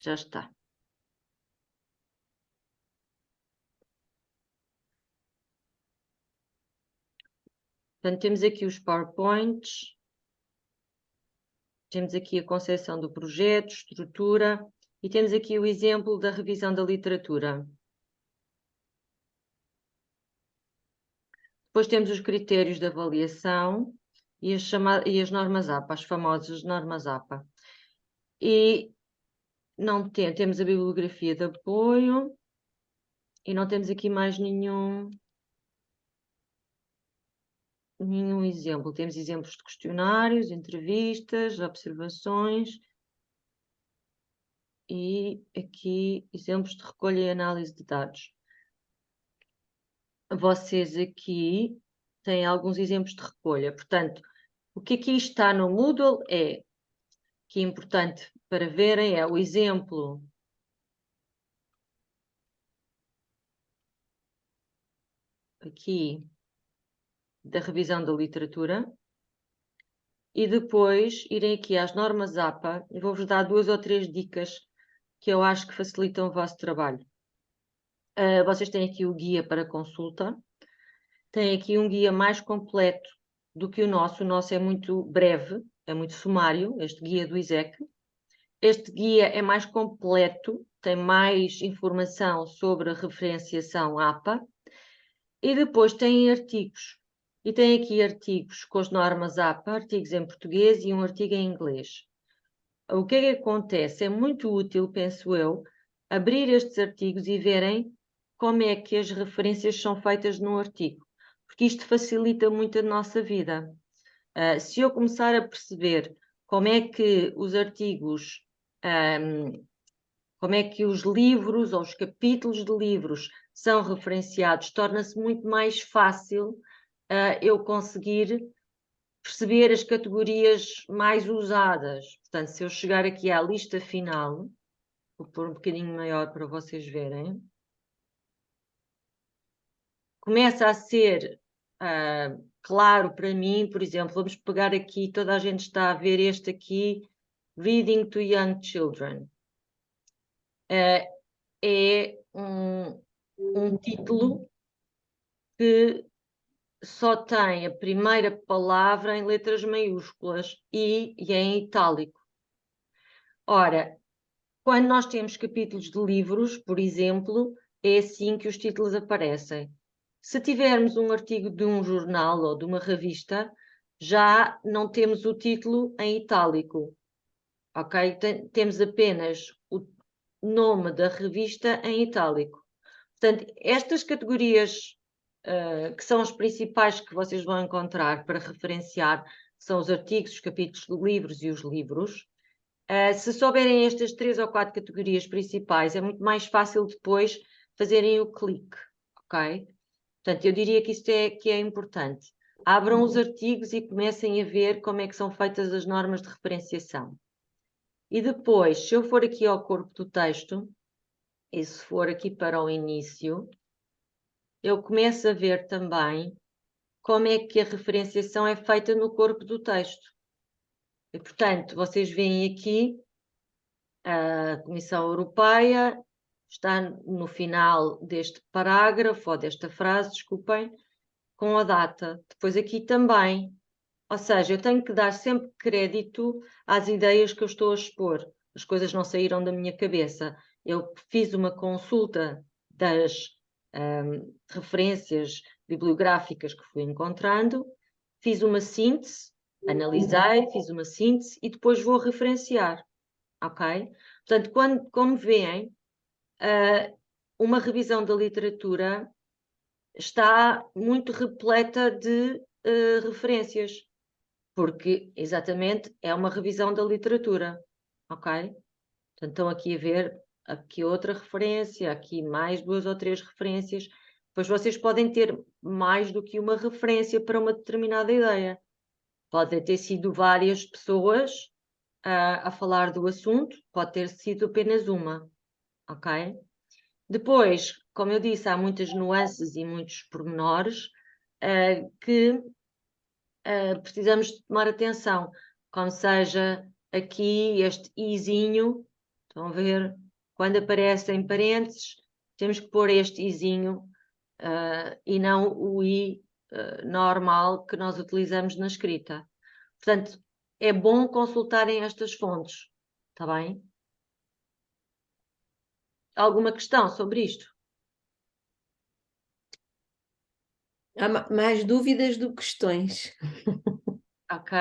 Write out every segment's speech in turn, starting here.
Já está. Portanto, temos aqui os PowerPoints, temos aqui a concepção do projeto, estrutura, e temos aqui o exemplo da revisão da literatura. Depois temos os critérios de avaliação e as normas APA, as famosas normas APA. E não temos a bibliografia de apoio e não temos aqui mais nenhum exemplo. Temos exemplos de questionários, entrevistas, observações e aqui exemplos de recolha e análise de dados. Vocês aqui têm alguns exemplos de recolha. Portanto, o que aqui está no Moodle que é importante para verem, é o exemplo aqui da revisão da literatura e depois irem aqui às normas APA e vou-vos dar 2 ou 3 dicas que eu acho que facilitam o vosso trabalho. Vocês têm aqui o guia para consulta, têm aqui um guia mais completo do que o nosso é muito breve, é muito sumário, este guia do ISEC. Este guia é mais completo, tem mais informação sobre a referenciação APA e depois tem artigos. E tem aqui artigos com as normas APA, artigos em português e um artigo em inglês. O que é que acontece? É muito útil, penso eu, abrir estes artigos e verem como é que as referências são feitas no artigo, porque isto facilita muito a nossa vida. Se eu começar a perceber como é que os artigos, como é que os livros ou os capítulos de livros são referenciados, torna-se muito mais fácil eu conseguir perceber as categorias mais usadas. Portanto, se eu chegar aqui à lista final, vou pôr um bocadinho maior para vocês verem, começa a ser claro para mim, por exemplo, vamos pegar aqui, toda a gente está a ver este aqui, Reading to Young Children. É um título que só tem a primeira palavra em letras maiúsculas e é em itálico. Ora, quando nós temos capítulos de livros, por exemplo, é assim que os títulos aparecem. Se tivermos um artigo de um jornal ou de uma revista, já não temos o título em itálico, ok? Temos apenas o nome da revista em itálico. Portanto, estas categorias que são as principais que vocês vão encontrar para referenciar, são os artigos, os capítulos de livros e os livros. Se souberem estas 3 ou 4 categorias principais, é muito mais fácil depois fazerem o clique, ok? Portanto, eu diria que isto que é importante. Abram os artigos e comecem a ver como é que são feitas as normas de referenciação. E depois, se eu for aqui ao corpo do texto, e se for aqui para o início, eu começo a ver também como é que a referenciação é feita no corpo do texto. E, portanto, vocês veem aqui a Comissão Europeia está no final deste parágrafo, ou desta frase, desculpem, com a data. Depois aqui também. Ou seja, eu tenho que dar sempre crédito às ideias que eu estou a expor. As coisas não saíram da minha cabeça. Eu fiz uma consulta das referências bibliográficas que fui encontrando, fiz uma síntese, analisei, fiz uma síntese e depois vou referenciar. Ok? Portanto, como veem, uma revisão da literatura está muito repleta de referências, porque exatamente é uma revisão da literatura, ok? Portanto, estão aqui a ver aqui outra referência, aqui mais 2 ou 3 referências. Depois vocês podem ter mais do que uma referência para uma determinada ideia. Podem ter sido várias pessoas a falar do assunto, pode ter sido apenas uma, ok? Depois, como eu disse, há muitas nuances e muitos pormenores que precisamos de tomar atenção, como seja aqui este izinho, Estão a ver? Quando aparece em parênteses, temos que pôr este izinho e não o i normal que nós utilizamos na escrita. Portanto, é bom consultarem estas fontes, está bem? Alguma questão sobre isto? Há mais dúvidas do que questões. Ok.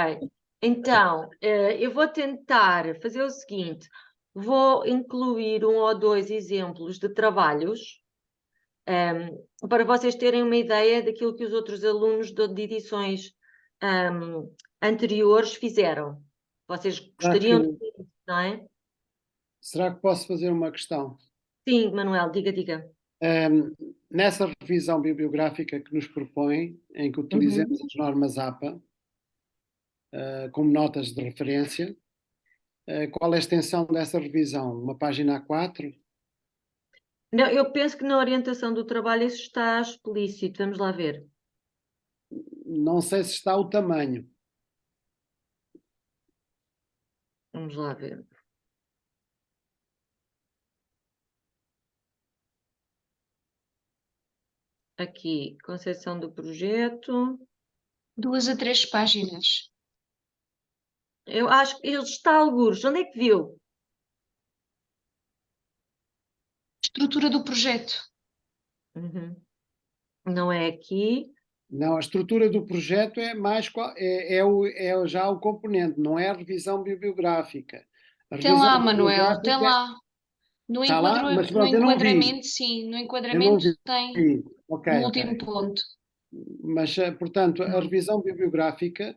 Então, eu vou tentar fazer o seguinte: vou incluir 1 ou 2 exemplos de trabalhos para vocês terem uma ideia daquilo que os outros alunos de edições anteriores fizeram. Vocês gostariam de ver isso, não é? Será que posso fazer uma questão? Sim, Manuel, diga. Nessa revisão bibliográfica que nos propõe, em que utilizemos as normas APA como notas de referência, qual é a extensão dessa revisão? Uma página A4? Não, eu penso que na orientação do trabalho isso está explícito. Vamos lá ver. Não sei se está o tamanho. Vamos lá ver. Aqui, concepção do projeto. 2 a 3 páginas. Eu acho que ele está algures. Onde é que viu? Estrutura do projeto. Não é aqui. Não, a estrutura do projeto é mais já o componente, não é a revisão bibliográfica. Tem lá, Manuel, tem lá. No Está lá, mas no pronto, eu não vi. enquadramento, sim, no Eu não enquadramento vi. tem Ok, no ok. último ponto. Mas, portanto, a revisão bibliográfica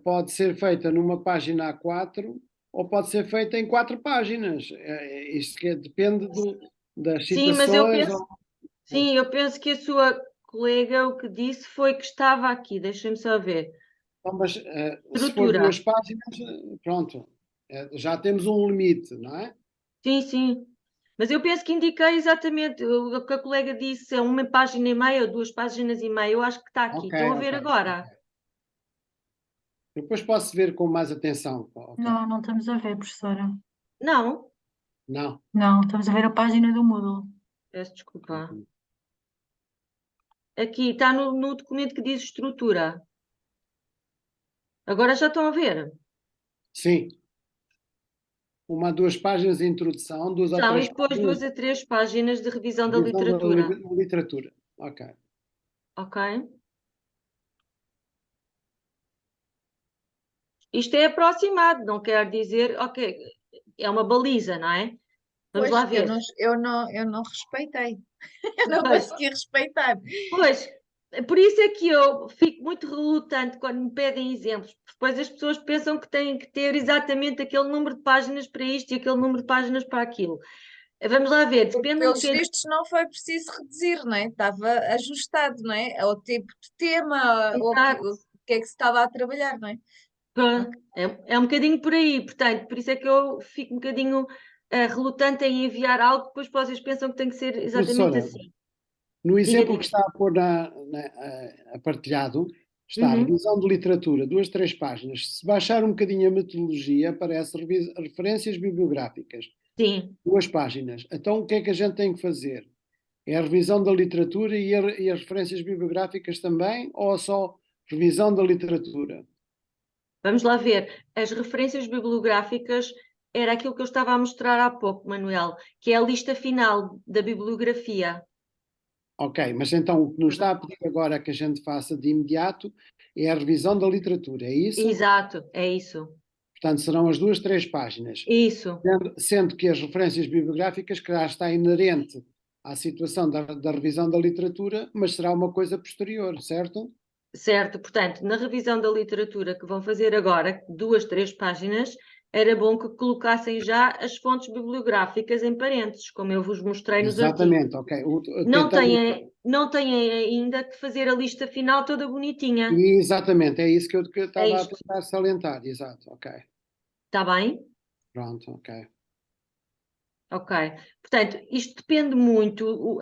pode ser feita numa página A4 ou pode ser feita em 4 páginas. Isto que depende das Sim, mas eu citações. penso, sim, eu penso que a sua colega o que disse foi que estava aqui. Deixa-me só ver. Mas se for Estrutura. 2 páginas, pronto, já temos um limite, não é? Sim. Mas eu penso que indiquei exatamente o que a colega disse, é 1 página e meia ou 2 páginas e meia. Eu acho que está aqui. Ok, Estão a ver agora? ok. Depois posso ver com mais atenção. Okay. Não estamos a ver, professora. Não. Não. Não, estamos a ver a página do Moodle. Peço desculpa. Aqui está no documento que diz estrutura. Agora já estão a ver? Sim. 1 a 2 páginas de introdução, 2 a São, 3 e depois páginas 2 a 3 páginas de revisão da de literatura. literatura. Ok. Ok? Isto é aproximado, não quer dizer, ok, é uma baliza, não é? Vamos Pois, lá ver. eu não respeitei. Eu não Pois. consegui respeitar. Pois, por isso é que eu fico muito relutante quando me pedem exemplos, porque depois as pessoas pensam que têm que ter exatamente aquele número de páginas para isto e aquele número de páginas para aquilo. Vamos lá ver, depende um Pelos bocadinho. vistos não foi preciso reduzir, não é? Estava ajustado, não é? Ao tipo de tema, ou Exato. o que é que se estava a trabalhar, não é? Pronto, é um bocadinho por aí, portanto, por isso é que eu fico um bocadinho relutante em enviar algo que depois vocês pensam que tem que ser exatamente Professora, assim. no exemplo Diga. que está a pôr a partilhado, está a revisão de literatura, 2, 3 páginas. Se baixar um bocadinho a metodologia, aparece referências bibliográficas, Sim. 2 páginas. Então, o que é que a gente tem que fazer? É a revisão da literatura e as referências bibliográficas também, ou só revisão da literatura? Vamos lá ver. As referências bibliográficas era aquilo que eu estava a mostrar há pouco, Manuel, que é a lista final da bibliografia. Ok, mas então o que nos está a pedir agora que a gente faça de imediato é a revisão da literatura, é isso? Exato, é isso. Portanto, serão as 2, 3 páginas. Isso. Sendo que as referências bibliográficas, que já está inerente à situação da revisão da literatura, mas será uma coisa posterior, certo? Certo, portanto, na revisão da literatura que vão fazer agora, 2, 3 páginas, era bom que colocassem já as fontes bibliográficas em parênteses, como eu vos mostrei nos artigos. Exatamente, ok. Não têm ainda que fazer a lista final toda bonitinha. Exatamente, é isso que eu estava a isto. tentar salientar, exato, ok. Está bem? Pronto, ok. Ok. Portanto, isto depende muito,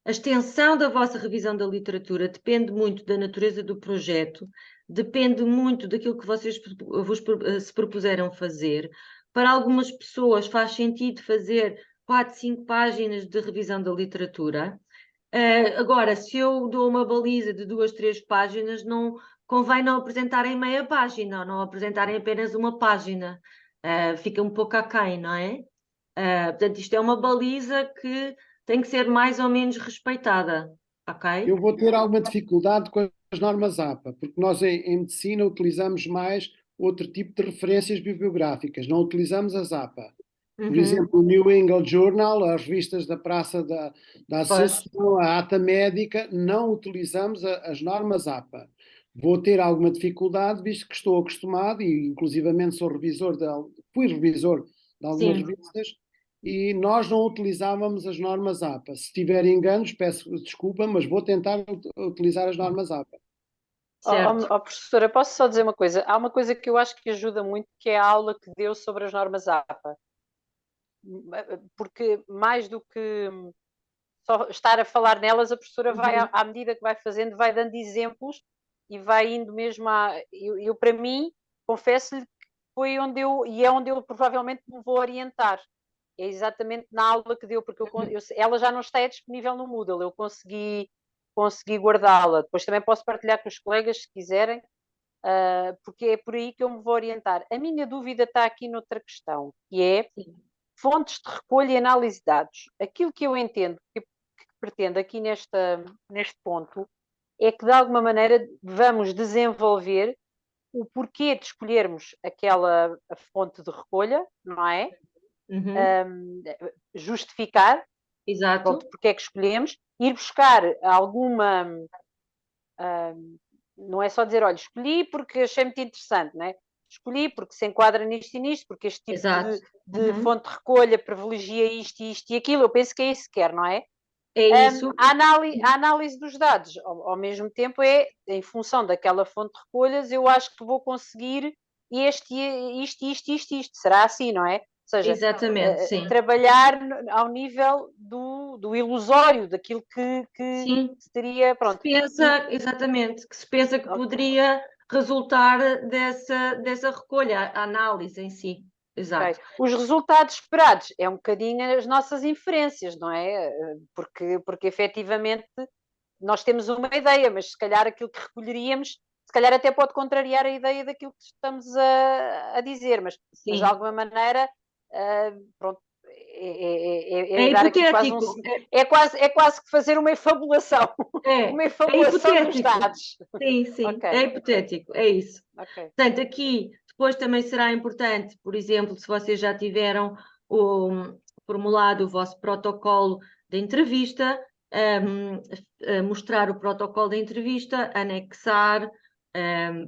a extensão da vossa revisão da literatura depende muito da natureza do projeto, depende muito daquilo que vocês se propuseram fazer. para algumas pessoas faz sentido fazer 4, 5 páginas de revisão da literatura. Agora, se eu dou uma baliza de 2, 3 páginas, não convém não apresentarem meia página, ou não apresentarem apenas uma página. Fica um pouco aquém, não é? Portanto, isto é uma baliza que tem que ser mais ou menos respeitada, ok? Eu vou ter alguma dificuldade com as normas APA, porque nós em medicina utilizamos mais outro tipo de referências bibliográficas, não utilizamos as APA. Por Uhum. exemplo, o New England Journal, as revistas da Praça da Pois. Associação, a Ata Médica, não utilizamos as normas APA. Vou ter alguma dificuldade, visto que estou acostumado, e inclusivamente fui revisor de algumas Sim. revistas, e nós não utilizávamos as normas APA. Se tiver enganos, peço desculpa, mas vou tentar utilizar as normas APA. Certo. Professora, posso só dizer uma coisa? Há uma coisa que eu acho que ajuda muito, que é a aula que deu sobre as normas APA. Porque mais do que só estar a falar nelas, a professora vai, à medida que vai fazendo, vai dando exemplos e vai indo mesmo a... Eu para mim, confesso-lhe que foi onde é onde eu provavelmente me vou orientar. É exatamente na aula que deu, porque ela já não está disponível no Moodle, eu consegui guardá-la. Depois também posso partilhar com os colegas, se quiserem, porque é por aí que eu me vou orientar. A minha dúvida está aqui noutra questão, que é fontes de recolha e análise de dados. Aquilo que eu entendo, que pretendo aqui neste ponto, é que de alguma maneira vamos desenvolver o porquê de escolhermos aquela fonte de recolha, não é? Justificar, Exato. pronto, porque é que escolhemos, ir buscar alguma... não é só dizer, olha, escolhi porque achei muito interessante, não é? Escolhi porque se enquadra nisto e nisto, porque este tipo Exato. de fonte de recolha privilegia isto e aquilo. Eu penso que é isso que quer, não é? É isso. A análise dos dados, ao mesmo tempo, é em função daquela fonte de recolhas, eu acho que vou conseguir isto. Será assim, não é? Ou seja, Exatamente, sim. trabalhar ao nível do ilusório, daquilo que Sim. seria, pronto. Exatamente, que se pensa que poderia resultar dessa recolha, a análise em si. Exato. Okay. Os resultados esperados é um bocadinho as nossas inferências, não é? Porque efetivamente nós temos uma ideia, mas se calhar aquilo que recolheríamos, se calhar até pode contrariar a ideia daquilo que estamos a dizer, mas de alguma maneira, pronto, É dar aqui hipotético. é quase que fazer uma efabulação. Uma efabulação dos hipotético. dados. Sim, Okay. É hipotético, é isso. Okay. Portanto, aqui depois também será importante, por exemplo, se vocês já tiveram formulado o vosso protocolo de entrevista, mostrar o protocolo de entrevista, anexar,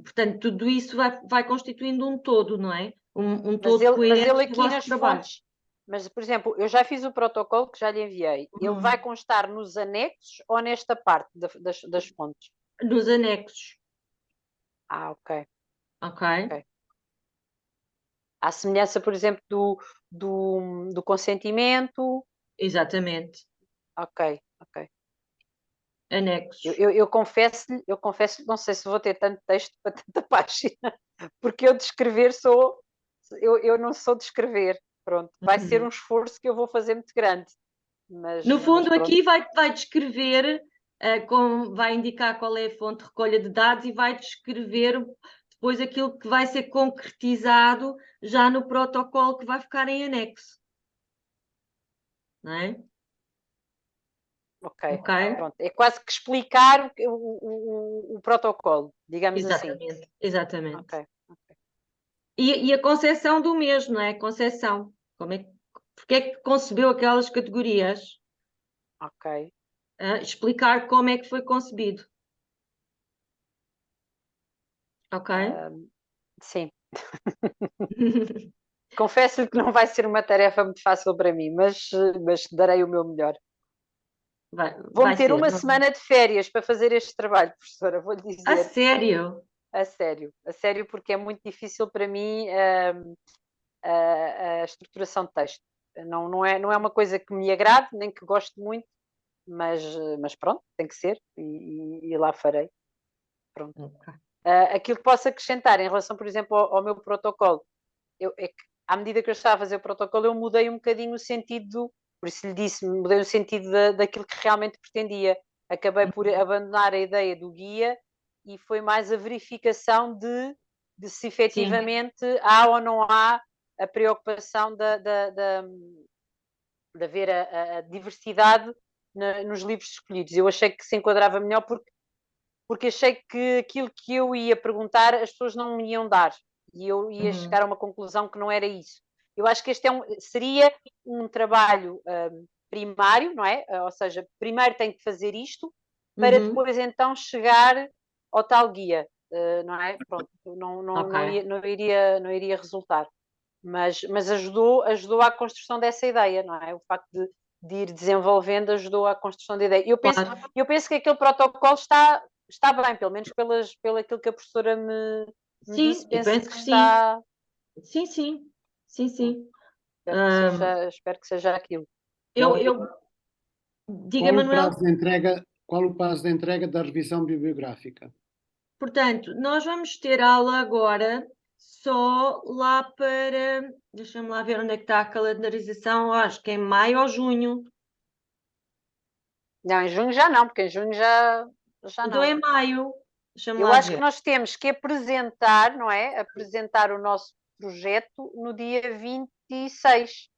portanto, tudo isso vai constituindo um todo, não é? Um todo coerente mas ele do aqui vosso trabalho. fontes, mas, por exemplo, eu já fiz o protocolo que já lhe enviei. Ele vai constar nos anexos ou nesta parte das fontes? Nos anexos. Ok. Ok. À semelhança, por exemplo, do consentimento. Exatamente. Ok. Anexos. Eu confesso-lhe, não sei se vou ter tanto texto para tanta página, porque eu de escrever eu não sou de escrever. Pronto, vai ser um esforço que eu vou fazer muito grande. No fundo, aqui vai descrever, vai indicar qual é a fonte de recolha de dados e vai descrever depois aquilo que vai ser concretizado já no protocolo que vai ficar em anexo. Não é? Ok. Pronto. É quase que explicar o protocolo, digamos assim. Exatamente. Ok. E a concepção do mesmo, não é? Concepção. Porque é que concebeu aquelas categorias? Ok. Explicar como é que foi concebido. Ok? Sim. Confesso-lhe que não vai ser uma tarefa muito fácil para mim, mas darei o meu melhor. Vou ter uma semana de férias para fazer este trabalho, professora, vou-lhe dizer. A sério? A sério, porque é muito difícil para mim a estruturação de texto. Não é uma coisa que me agrade, nem que goste muito, mas pronto, tem que ser e lá farei. Pronto. Okay. Aquilo que posso acrescentar em relação, por exemplo, ao meu protocolo, é que à medida que eu estava a fazer o protocolo, eu mudei um bocadinho o sentido, por isso lhe disse, mudei o sentido daquilo que realmente pretendia. Acabei por abandonar a ideia do guia e foi mais a verificação de se efetivamente há ou não há a preocupação de haver a diversidade nos livros escolhidos. Eu achei que se enquadrava melhor porque achei que aquilo que eu ia perguntar as pessoas não me iam dar e eu ia chegar a uma conclusão que não era isso. Eu acho que este seria um trabalho primário, não é? Ou seja, primeiro tem que fazer isto para depois então chegar ao tal guia, não é? Pronto, não iria resultar. Mas ajudou à construção dessa ideia, não é? O facto de ir desenvolvendo ajudou à construção da ideia. Eu penso que aquele protocolo está bem, pelo menos pelo aquilo que a professora me disse, penso que está. Sim. Espero que seja aquilo. Diga, Manuel. Qual o prazo de entrega da revisão bibliográfica? Portanto, nós vamos ter aula agora só lá para. Deixa-me lá ver onde é que está a calendarização. Acho que é em maio ou junho. Não, em junho já não, porque em junho já Então não. é maio. Eu acho que nós temos que apresentar, não é? Apresentar o nosso projeto no dia 26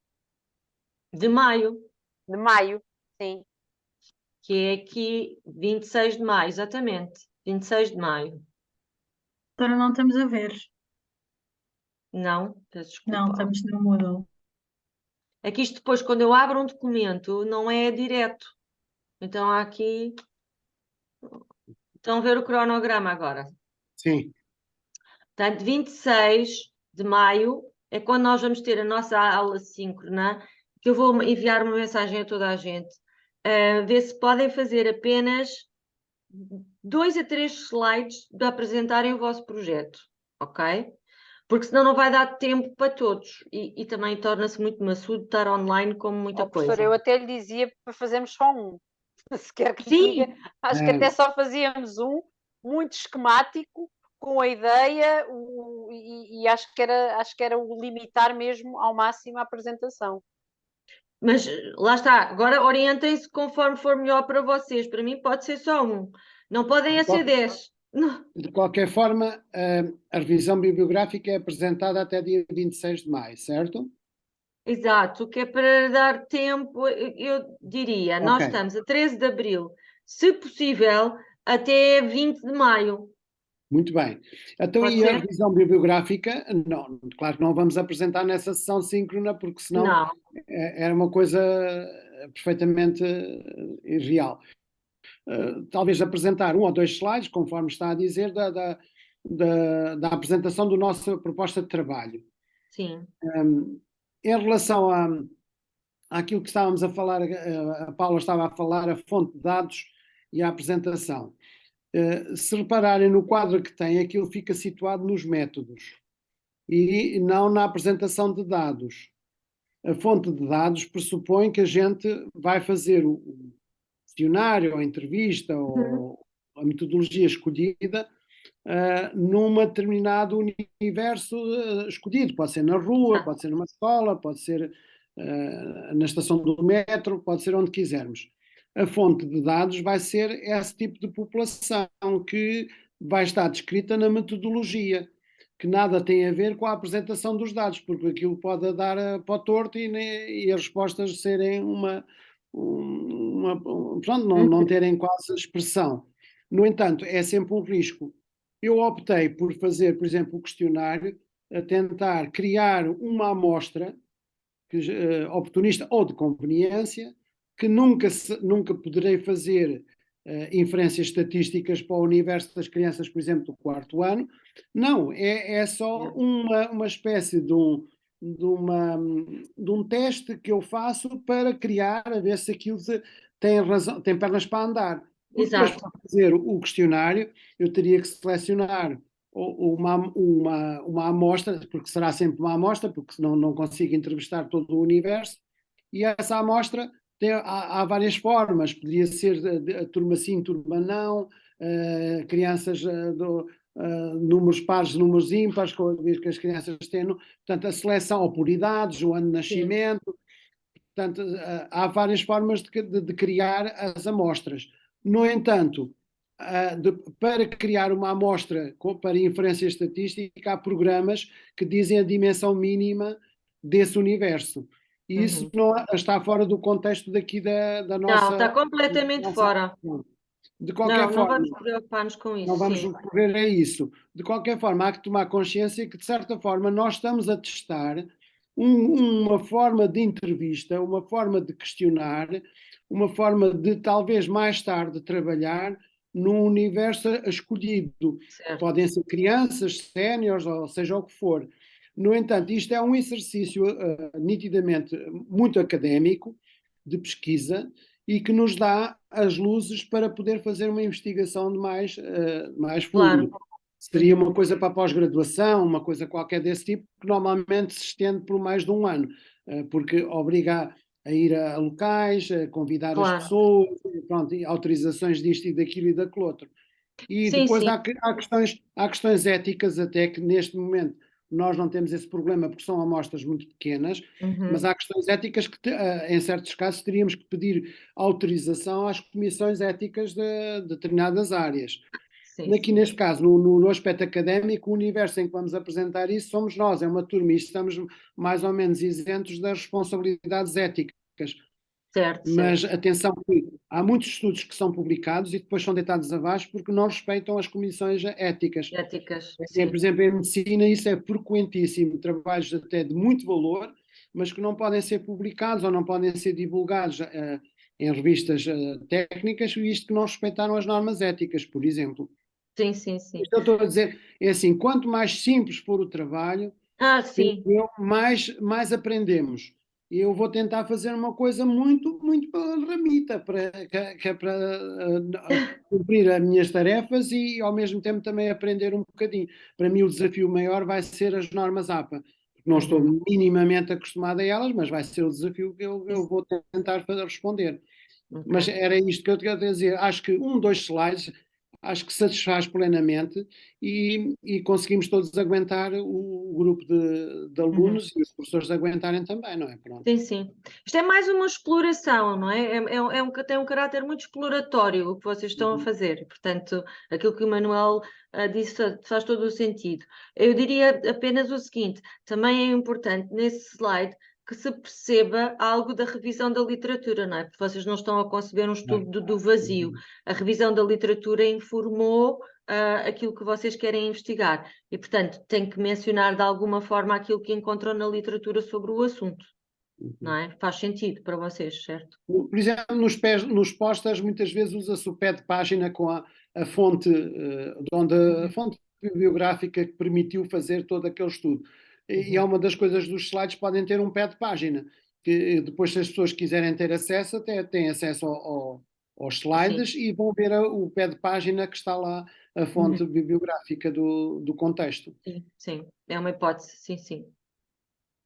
de maio. De maio, sim. Que é aqui 26 de maio, exatamente. 26 de maio. Agora não estamos a ver. Não, peço desculpa. Não, estamos no Moodle. É que isto depois, quando eu abro um documento, não é direto. Então há aqui. Estão a ver o cronograma agora? Sim. Portanto, 26 de maio é quando nós vamos ter a nossa aula síncrona, que eu vou enviar uma mensagem a toda a gente, ver se podem fazer apenas 2 a 3 slides de apresentarem o vosso projeto, ok? Porque senão não vai dar tempo para todos e também torna-se muito maçudo estar online como muita coisa. Professor, eu até lhe dizia para fazermos só um. Se quer que Sim. diga, acho que até só fazíamos um, muito esquemático, com a ideia, e acho que era o limitar mesmo ao máximo a apresentação. Mas lá está, agora orientem-se conforme for melhor para vocês. Para mim pode ser só um, não podem ser 10. De qualquer forma, a revisão bibliográfica é apresentada até dia 26 de maio, certo? Exato, que é para dar tempo, eu diria, nós estamos a 13 de abril, se possível, até 20 de maio. Muito bem. Então, e a revisão bibliográfica? Não, claro que não vamos apresentar nessa sessão síncrona, porque senão era uma coisa perfeitamente irreal. Talvez apresentar 1 ou 2 slides, conforme está a dizer, da apresentação da nossa proposta de trabalho. Sim. Em relação àquilo que estávamos a falar, a Paula estava a falar, a fonte de dados e a apresentação. Se repararem no quadro que tem, aquilo fica situado nos métodos e não na apresentação de dados. A fonte de dados pressupõe que a gente vai fazer o questionário, ou a entrevista, ou a metodologia escolhida num determinado universo escolhido. Pode ser na rua, pode ser numa escola, pode ser na estação do metro, pode ser onde quisermos. A fonte de dados vai ser esse tipo de população que vai estar descrita na metodologia, que nada tem a ver com a apresentação dos dados, porque aquilo pode dar para o torto e as respostas serem pronto, não terem quase expressão. No entanto, é sempre um risco. Eu optei por fazer, por exemplo, o questionário, a tentar criar uma amostra oportunista ou de conveniência, que nunca poderei fazer inferências estatísticas para o universo das crianças, por exemplo, do 4º ano. Não, é só uma espécie de um teste que eu faço para criar, a ver se aquilo tem pernas para andar. Depois, para fazer o questionário, eu teria que selecionar uma amostra, porque será sempre uma amostra, porque senão não consigo entrevistar todo o universo, e essa amostra há várias formas, poderia ser a turma sim, turma não, crianças números pares, números ímpares, que as crianças têm, portanto, a seleção ou por idades, o ano de nascimento, portanto, há várias formas de criar as amostras. No entanto, para criar uma amostra para inferência estatística, há programas que dizem a dimensão mínima desse universo. E isso não está fora do contexto daqui da nossa... Não, está completamente fora. De qualquer Não forma, vamos preocupar-nos com isso, não vamos sim. recorrer a isso. De qualquer forma, há que tomar consciência que, de certa forma, nós estamos a testar uma forma de entrevista, uma forma de questionar, uma forma de, talvez, mais tarde trabalhar num universo escolhido. Certo. Podem ser crianças, séniores, ou seja o que for. No entanto, isto é um exercício nitidamente muito académico, de pesquisa, e que nos dá as luzes para poder fazer uma investigação de mais fundo. Claro. Seria uma coisa para a pós-graduação, uma coisa qualquer desse tipo, que normalmente se estende por mais de um ano, porque obriga a ir a locais, a convidar as pessoas, pronto, e autorizações disto e daquilo e daquele outro. E Sim, depois sim. há questões éticas, até que neste momento nós não temos esse problema porque são amostras muito pequenas, mas há questões éticas que, em certos casos, teríamos que pedir autorização às comissões éticas de determinadas áreas. Sim, Aqui, sim. neste caso, no aspecto académico, o universo em que vamos apresentar isso somos nós, é uma turma, e estamos mais ou menos isentos das responsabilidades éticas. Certo, Mas certo. atenção, que há muitos estudos que são publicados e depois são deitados abaixo porque não respeitam as comissões éticas. Éticas, Por sim. exemplo, em medicina isso é frequentíssimo, trabalhos até de muito valor, mas que não podem ser publicados ou não podem ser divulgados em revistas técnicas, visto que não respeitaram as normas éticas, por exemplo. Sim, sim, sim. Isto eu estou a dizer, é assim, quanto mais simples for o trabalho, Sim. mais aprendemos. Eu vou tentar fazer uma coisa muito, muito ramita, que é para cumprir as minhas tarefas e ao mesmo tempo também aprender um bocadinho. Para mim o desafio maior vai ser as normas APA, porque não estou minimamente acostumado a elas, mas vai ser o desafio que eu vou tentar responder. Mas era isto que eu queria dizer. Acho que 2 slides, acho que satisfaz plenamente e conseguimos todos aguentar o grupo de alunos e os professores aguentarem também, não é? Pronto. Sim, sim. Isto é mais uma exploração, não é? Tem um caráter muito exploratório o que vocês estão a fazer. Portanto, aquilo que o Manuel disse faz todo o sentido. Eu diria apenas o seguinte: também é importante nesse slide que se perceba algo da revisão da literatura, não é? Porque vocês não estão a conceber um estudo do vazio. A revisão da literatura informou aquilo que vocês querem investigar e, portanto, tem que mencionar de alguma forma aquilo que encontram na literatura sobre o assunto. Não é? Faz sentido para vocês, certo? Por exemplo, nos posters muitas vezes usa-se o pé de página com a fonte, a fonte bibliográfica que permitiu fazer todo aquele estudo. E é uma das coisas dos slides, podem ter um pé de página, que depois, se as pessoas quiserem ter acesso, até têm acesso aos slides e vão ver o pé de página que está lá, a fonte bibliográfica do contexto. Sim, sim, é uma hipótese, sim, sim.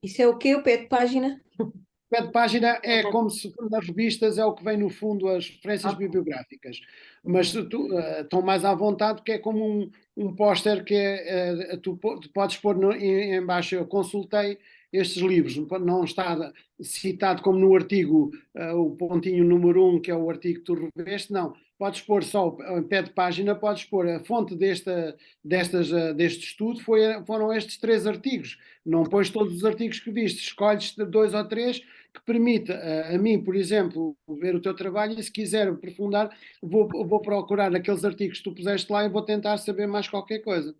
Isso é o quê? O pé de página? O pé de página é como se nas revistas é o que vem no fundo as referências bibliográficas, mas estão mais à vontade porque é como um póster que tu podes pôr em baixo, eu consultei estes livros, não está citado como no artigo o pontinho número 1, que é o artigo que tu reveste, não. Podes pôr só o pé de página, podes pôr a fonte deste estudo, foram estes 3 artigos. Não pões todos os artigos que viste, escolhes 2 ou 3 que permite a mim, por exemplo, ver o teu trabalho e se quiser aprofundar, vou procurar aqueles artigos que tu puseste lá e vou tentar saber mais qualquer coisa.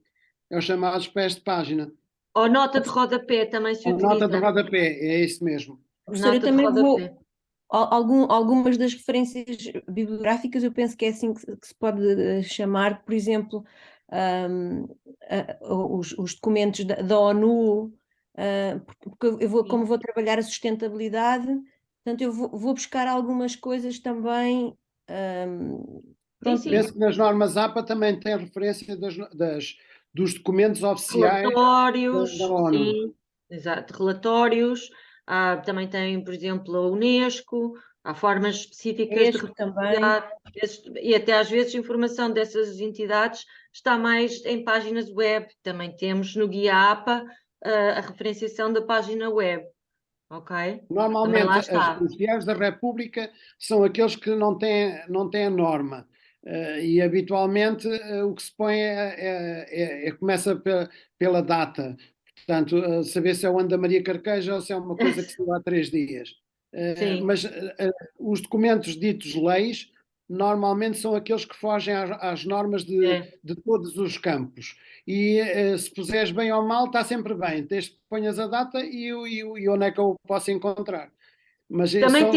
É os chamados pés de página. Ou nota de rodapé também se utiliza. Nota de rodapé, é isso mesmo. Professora, eu Nota de também rodapé. vou. Algumas das referências bibliográficas eu penso que é assim que se pode chamar, por exemplo, os documentos da ONU, porque como vou trabalhar a sustentabilidade, portanto eu vou buscar algumas coisas também. Sim. Penso que nas normas APA também tem referência dos documentos oficiais Relatórios, da ONU. sim, exato, relatórios. Também tem, por exemplo, a Unesco, Há formas específicas de Este também. referenciar, e até às vezes a informação dessas entidades está mais em páginas web. Também temos no Guia APA a referenciação da página web. Ok? Também Normalmente, lá está. os diários da República são aqueles que não têm a norma. E habitualmente o que se põe começa pela data. Portanto, saber se é o ano da Maria Carqueja ou se é uma coisa que saiu há 3 dias. Sim. Mas os documentos ditos leis normalmente são aqueles que fogem às normas de todos os campos. E se puseres bem ou mal, está sempre bem, desde que ponhas a data e onde é que eu posso encontrar. Mas Também são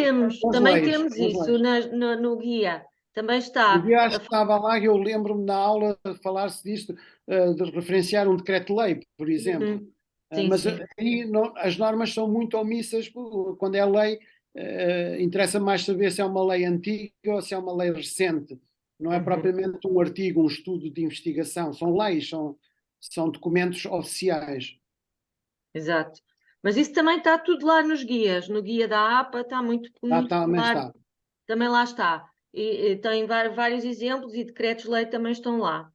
as leis, temos são as isso leis. no guia. Também Um está. dia acho que estava lá e eu lembro-me na aula de falar-se disto, de referenciar um decreto-lei, por exemplo. Uhum. Sim, Mas sim. aí as normas são muito omissas, quando é lei, interessa mais saber se é uma lei antiga ou se é uma lei recente. Não é Uhum. propriamente um artigo, um estudo de investigação, são leis, são documentos oficiais. Exato. Mas isso também está tudo lá nos guias. No guia da APA está muito Também claro. está. Também lá está. E tem vários exemplos e decretos-lei também estão lá.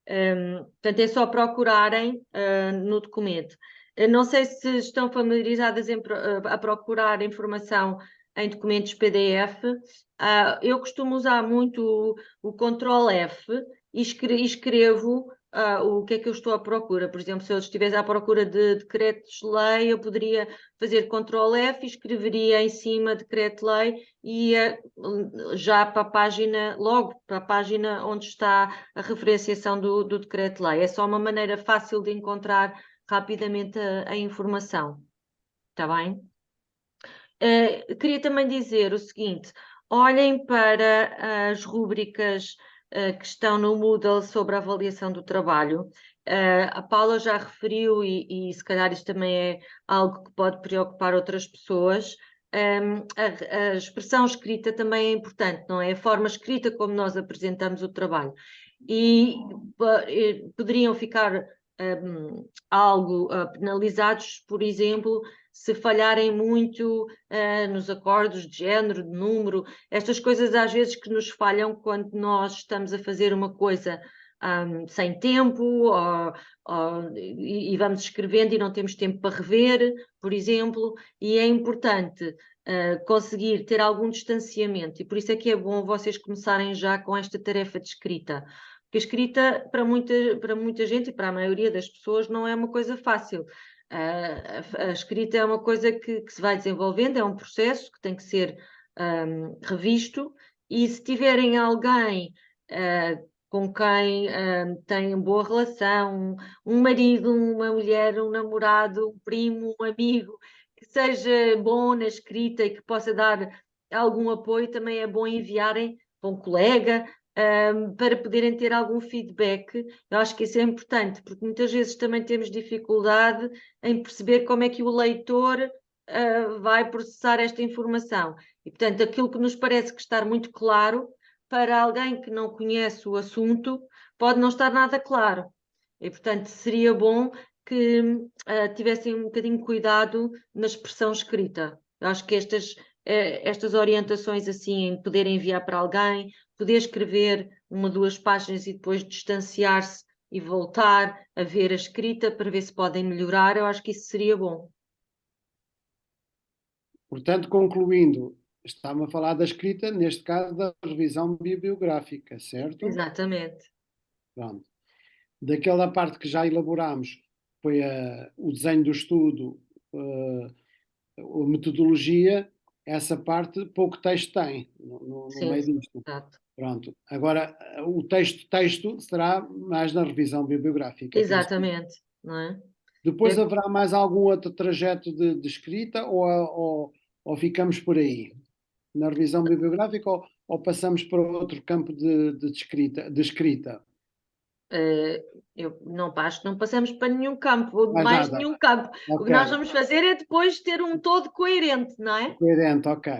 Portanto, é só procurarem no documento. Não sei se estão familiarizadas a procurar informação em documentos PDF. Eu costumo usar muito o Ctrl F e escrevo o que é que eu estou à procura. Por exemplo, se eu estivesse à procura de decretos-lei, eu poderia fazer Ctrl F e escreveria em cima decreto-lei e ia já para a página, logo para a página onde está a referenciação do decreto-lei. É só uma maneira fácil de encontrar rapidamente a informação. Está bem? Queria também dizer o seguinte: olhem para as rúbricas que estão no Moodle sobre a avaliação do trabalho. A Paula já referiu, e se calhar isto também é algo que pode preocupar outras pessoas. A expressão escrita também é importante, não é? A forma escrita como nós apresentamos o trabalho. E poderiam ficar algo penalizados, por exemplo, se falharem muito nos acordos de género, de número, estas coisas às vezes que nos falham quando nós estamos a fazer uma coisa sem tempo e vamos escrevendo e não temos tempo para rever, por exemplo, e é importante conseguir ter algum distanciamento, e por isso é que é bom vocês começarem já com esta tarefa de escrita. Porque a escrita, para muita gente e para a maioria das pessoas, não é uma coisa fácil. A escrita é uma coisa que se vai desenvolvendo, é um processo que tem que ser revisto, e se tiverem alguém com quem têm boa relação, um marido, uma mulher, um namorado, um primo, um amigo, que seja bom na escrita e que possa dar algum apoio, também é bom enviarem para um colega, para poderem ter algum feedback. Eu acho que isso é importante, porque muitas vezes também temos dificuldade em perceber como é que o leitor vai processar esta informação. E, portanto, aquilo que nos parece que está muito claro, para alguém que não conhece o assunto, pode não estar nada claro. E, portanto, seria bom que tivessem um bocadinho de cuidado na expressão escrita. Eu acho que estas orientações assim, em poder enviar para alguém, poder escrever 1 ou 2 páginas e depois distanciar-se e voltar a ver a escrita para ver se podem melhorar, eu acho que isso seria bom. Portanto, concluindo, está-me a falar da escrita, neste caso da revisão bibliográfica, certo? Exatamente. Pronto. Daquela parte que já elaborámos, foi o desenho do estudo, a metodologia, essa parte pouco texto tem no Sim, meio disto. exato. Pronto. Agora, o texto será mais na revisão bibliográfica. Exatamente, não é? Depois haverá mais algum outro trajeto de escrita ou ficamos por aí? Na revisão bibliográfica ou passamos para outro campo de escrita? Eu não acho que não passamos para nenhum campo, Mais mais nada. nenhum campo. O que Ok. nós vamos fazer é depois ter um todo coerente, não é? Coerente, ok.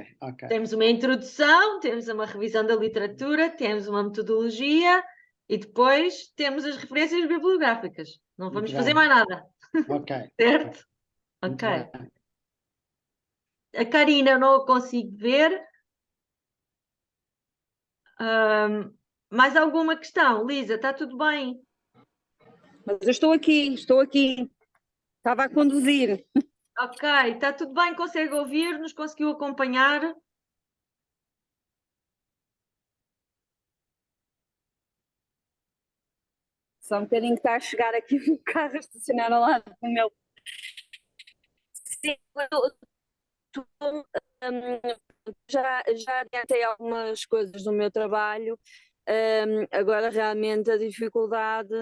Temos uma introdução, temos uma revisão da literatura, temos uma metodologia e depois temos as referências bibliográficas. Não vamos fazer mais nada. Ok. Certo? Muito Ok. bem. A Karina eu não a consigo ver, Mais alguma questão? Lisa, está tudo bem? Mas eu estou aqui. Estava a conduzir. Ok, está tudo bem? Consegue ouvir-nos? Conseguiu acompanhar? Só um bocadinho que está a chegar aqui um carro a estacionar ao lado do meu. Sim, já adiantei algumas coisas do meu trabalho. Agora realmente a dificuldade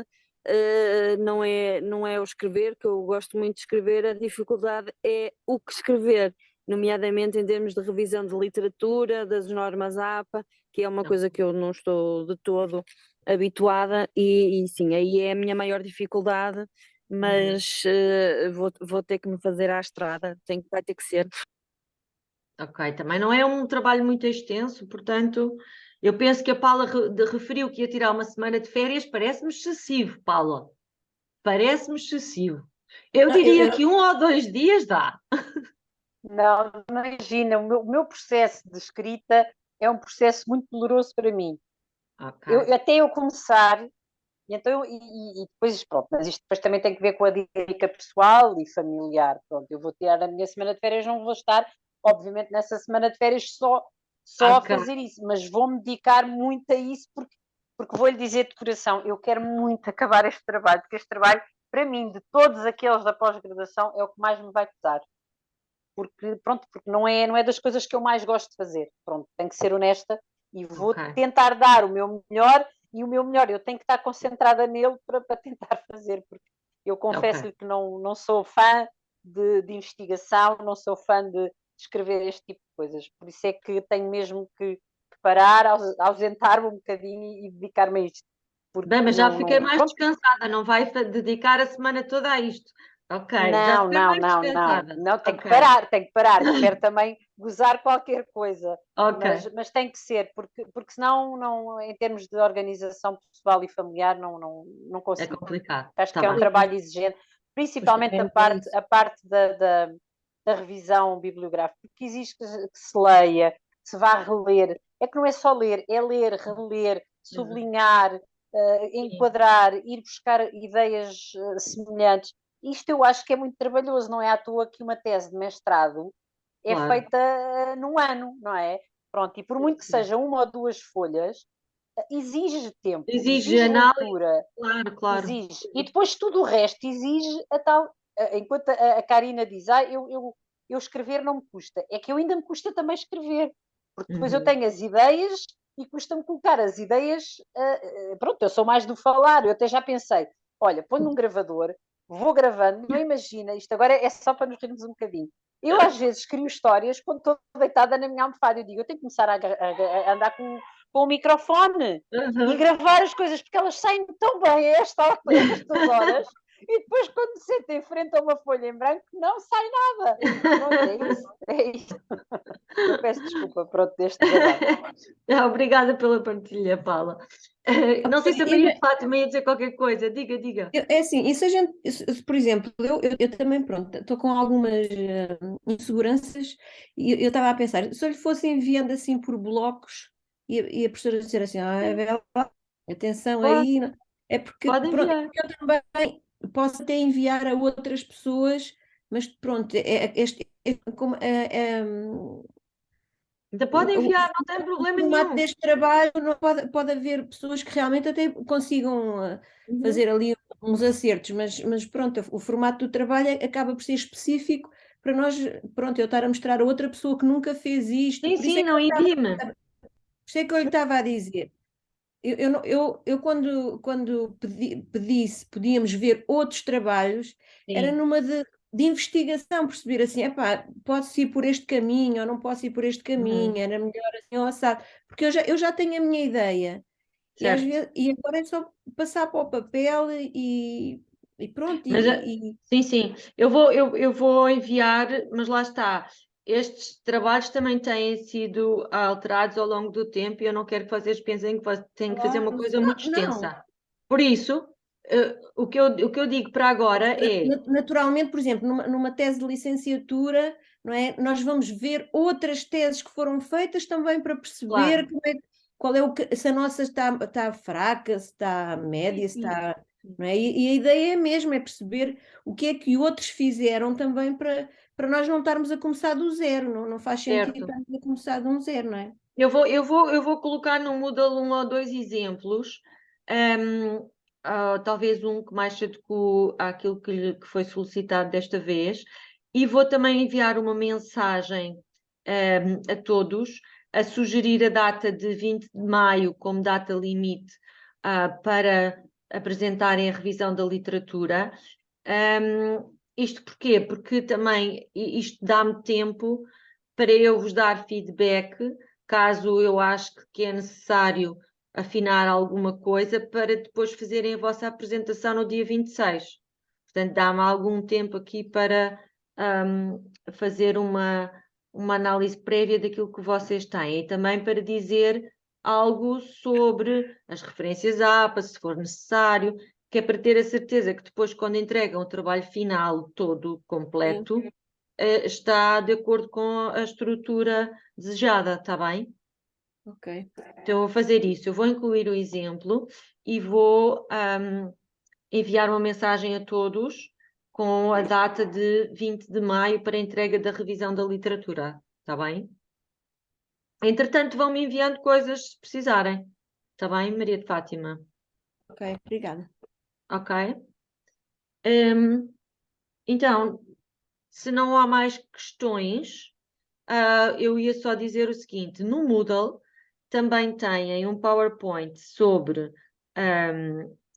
não é o escrever, que eu gosto muito de escrever, a dificuldade é o que escrever, nomeadamente em termos de revisão de literatura, das normas APA, que é uma coisa que eu não estou de todo habituada e sim, aí é a minha maior dificuldade, mas vou ter que me fazer à estrada, vai ter que ser. Ok, também não é um trabalho muito extenso, portanto, eu penso que a Paula referiu que ia tirar uma semana de férias, parece-me excessivo, Paula. Parece-me excessivo. Eu diria que 1 ou 2 dias dá. Não imagina, o meu processo de escrita é um processo muito doloroso para mim. Ok. Até eu começar, e depois, pronto, mas isto depois também tem que ver com a dinâmica pessoal e familiar. Pronto, eu vou tirar a minha semana de férias, não vou estar, obviamente, nessa semana de férias só a fazer isso, mas vou-me dedicar muito a isso porque vou-lhe dizer de coração, eu quero muito acabar este trabalho, porque este trabalho, para mim, de todos aqueles da pós-graduação, é o que mais me vai pesar. Porque não é das coisas que eu mais gosto de fazer. Pronto, tenho que ser honesta e vou tentar dar o meu melhor, e o meu melhor eu tenho que estar concentrada nele para tentar fazer, porque eu confesso-lhe que não sou fã de investigação, não sou fã de escrever este tipo de coisas, por isso é que tenho mesmo que parar, ausentar-me um bocadinho e dedicar-me a isto. Bem, mas já fiquei mais descansada, não vai dedicar a semana toda a isto. Ok, já fiquei mais descansada. Não, tenho que parar, quero também gozar qualquer coisa, mas tem que ser, porque senão, não, em termos de organização pessoal e familiar, não consigo. É complicado. Acho que é um trabalho exigente, principalmente a parte da revisão bibliográfica, que exige que se leia, que se vá reler. É que não é só ler, é ler, reler, sublinhar, enquadrar, ir buscar ideias semelhantes. Isto eu acho que é muito trabalhoso, não é à toa que uma tese de mestrado é feita num ano, não é? Pronto, e por muito que seja 1 ou 2 folhas, exige tempo, exige leitura, claro. exige. E depois tudo o resto exige a tal. Enquanto a Karina diz, eu escrever não me custa, é que eu ainda me custa também escrever, porque depois eu tenho as ideias e custa-me colocar as ideias. Pronto, eu sou mais do falar, eu até já pensei, olha, põe um gravador, vou gravando, não imagina, isto agora é só para nos rirmos um bocadinho. Eu às vezes crio histórias quando estou deitada na minha almofada, eu digo, eu tenho que começar a andar com o microfone e gravar as coisas, porque elas saem tão bem a estas horas, e depois quando se senta em frente a uma folha em branco, não sai nada. Pronto, é isso. Eu peço desculpa, pronto, deste trabalho. Obrigada pela partilha, Paula. Não sei se a Maria de Fátima ia dizer qualquer coisa, diga. É assim, e se a gente, por exemplo, eu também, pronto, estou com algumas inseguranças, e eu estava a pensar, se eu lhe fosse enviando assim por blocos, e a professora dizer assim, atenção aí, é porque pronto, eu também posso até enviar a outras pessoas, mas pronto, ainda pode enviar, não tem problema nenhum. Deste trabalho não pode haver pessoas que realmente até consigam fazer ali uns acertos, mas pronto, o formato do trabalho acaba por ser específico para nós, pronto, eu estar a mostrar a outra pessoa que nunca fez isto. Sim, não envie-me. Por isso é que eu lhe estava a dizer. Eu quando pedi se podíamos ver outros trabalhos, era numa de investigação, perceber assim, posso ir por este caminho ou não posso ir por este caminho, era melhor assim ou assado, porque eu já tenho a minha ideia, e agora é só passar para o papel e pronto. Sim, eu vou enviar, mas lá está. Estes trabalhos também têm sido alterados ao longo do tempo e eu não quero que vocês pensem que têm que fazer uma coisa muito extensa. Por isso, o que eu digo para agora é... Naturalmente, por exemplo, numa tese de licenciatura, não é? Nós vamos ver outras teses que foram feitas também para perceber como é que... qual é se a nossa está fraca, se está média, se sim. está. Não é? E a ideia é mesmo, é perceber o que é que outros fizeram também para nós não estarmos a começar do zero, não faz sentido Certo. estarmos a começar de um zero, não é? Eu vou colocar no Moodle 1 ou 2 exemplos, talvez um que mais se adequa àquilo que foi solicitado desta vez, e vou também enviar uma mensagem a todos, a sugerir a data de 20 de maio como data limite para apresentarem a revisão da literatura. Isto porquê? Porque também isto dá-me tempo para eu vos dar feedback, caso eu ache que é necessário afinar alguma coisa, para depois fazerem a vossa apresentação no dia 26. Portanto, dá-me algum tempo aqui para fazer uma análise prévia daquilo que vocês têm e também para dizer algo sobre as referências APA, se for necessário, que é para ter a certeza que depois, quando entregam o trabalho final todo, completo, está de acordo com a estrutura desejada, está bem? Ok. Então, eu vou fazer isso. Eu vou incluir o exemplo e vou enviar uma mensagem a todos com a data de 20 de maio para a entrega da revisão da literatura, está bem? Entretanto, vão-me enviando coisas se precisarem. Está bem, Maria de Fátima? Ok, obrigada. Ok? Então, se não há mais questões, eu ia só dizer o seguinte: no Moodle também têm um PowerPoint sobre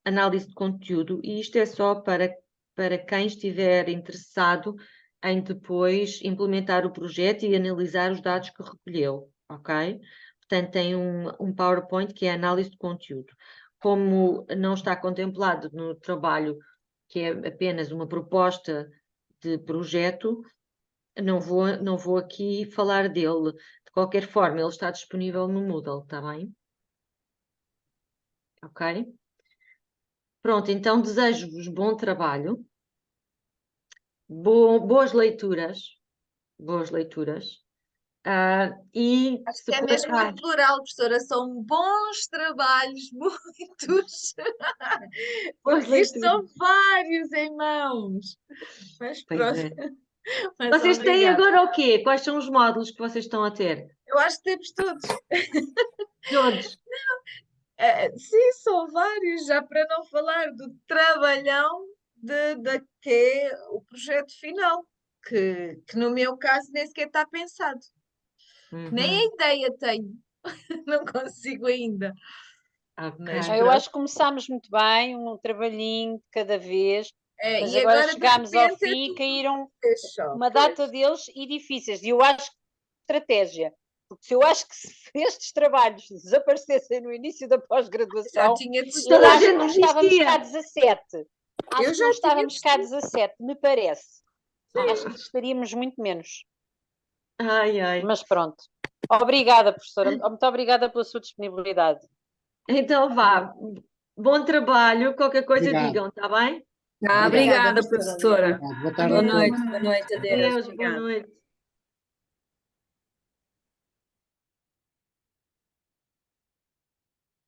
análise de conteúdo, e isto é só para quem estiver interessado em depois implementar o projeto e analisar os dados que recolheu, ok? Portanto, tem um PowerPoint que é análise de conteúdo. Como não está contemplado no trabalho, que é apenas uma proposta de projeto, não vou aqui falar dele. De qualquer forma, ele está disponível no Moodle, está bem? Ok? Pronto, então desejo-vos bom trabalho, boas leituras, e Acho se que é por mesmo acaso, muito plural, professora. São bons trabalhos, muitos. boas Porque isto leituras. são vários em mãos. Mas Pois pronto. é. Mas Vocês têm obrigada. agora o quê? Quais são os módulos que vocês estão a ter? Eu acho que temos todos. Todos. Sim, são vários, já para não falar do trabalhão de que é o projeto final, que no meu caso nem sequer está pensado. Nem a Uhum. ideia tenho, não consigo ainda. Ok. Mas Eu pronto. acho que começámos muito bem, um trabalhinho de cada vez, mas E agora agora de chegámos ao repente é fim e tudo caíram só. uma data deles e difíceis. E eu acho que estratégia, porque se eu acho que se estes trabalhos desaparecessem no início da Já pós-graduação, tinha eu desistido. Toda a acho que gente não estávamos cá desistia. 17. Acho Eu que já não tinha estávamos cá desistido. 17, me parece. Acho que estaríamos muito menos. Ai, ai. Mas pronto. Obrigada, professora. Muito obrigada pela sua disponibilidade. Então vá. Bom trabalho. Qualquer coisa Obrigado. digam, está bem? Obrigada, Obrigada, professora. Boa tarde a Boa todos. noite, adeus. Deus, boa Obrigada. noite.